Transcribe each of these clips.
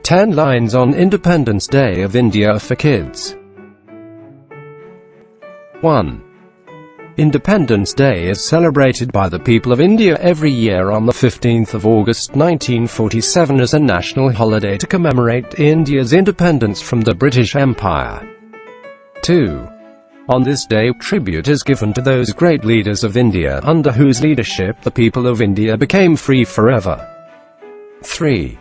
10 lines on Independence Day of India for kids. 1. Independence Day is celebrated by the people of India every year on the 15th of August 1947 as a national holiday to commemorate India's independence from the British Empire. 2. On this day, tribute is given to those great leaders of India under whose leadership the people of India became free forever. 3.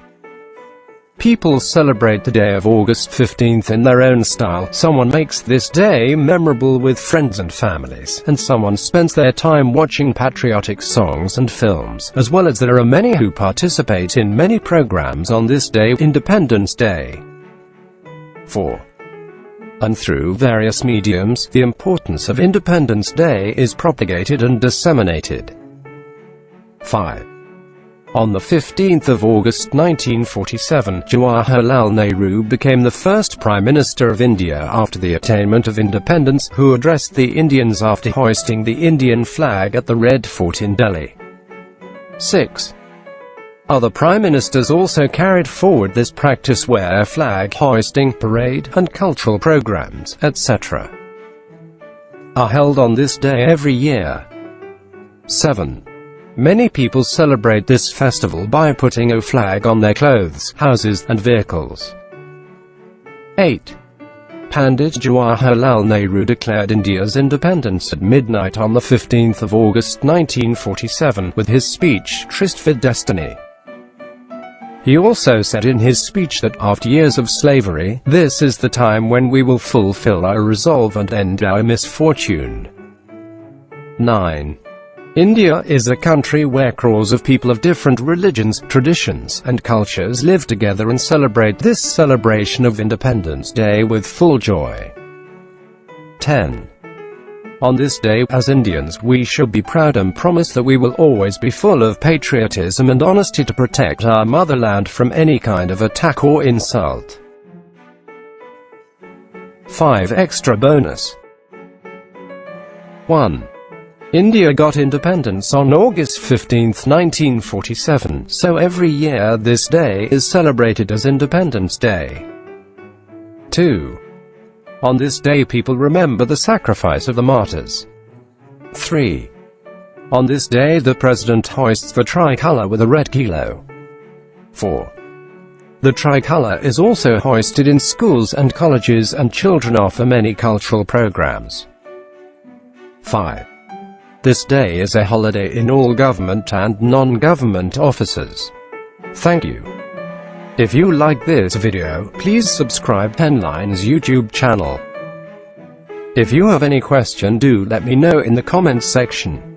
People celebrate the day of August 15th in their own style. Someone makes this day memorable with friends and families, and someone spends their time watching patriotic songs and films, as well as there are many who participate in many programs on this day, Independence Day. 4. And through various mediums, the importance of Independence Day is propagated and disseminated. 5. On the 15th of August 1947, Jawaharlal Nehru became the first Prime Minister of India after the attainment of independence, who addressed the Indians after hoisting the Indian flag at the Red Fort in Delhi. 6. Other Prime Ministers also carried forward this practice where flag hoisting, parade, and cultural programs, etc. are held on this day every year. 7. Many people celebrate this festival by putting a flag on their clothes, houses, and vehicles. 8. Pandit Jawaharlal Nehru declared India's independence at midnight on the 15th of August 1947 with his speech, Tryst for Destiny. He also said in his speech that after years of slavery, this is the time when we will fulfill our resolve and end our misfortune. 9. India is a country where crores of people of different religions, traditions, and cultures live together and celebrate this celebration of Independence Day with full joy. 10. On this day, as Indians, we should be proud and promise that we will always be full of patriotism and honesty to protect our motherland from any kind of attack or insult. 5 extra bonus. 1. India got independence on August 15, 1947, so every year this day is celebrated as Independence Day. 2. On this day people remember the sacrifice of the martyrs. 3. On this day the President hoists the tricolour with a red kilo. 4. The tricolour is also hoisted in schools and colleges, and children offer many cultural programs. 5. This day is a holiday in all government and non-government offices. Thank you. If you like this video, please subscribe 10 Lines YouTube channel. If you have any question, do let me know in the comments section.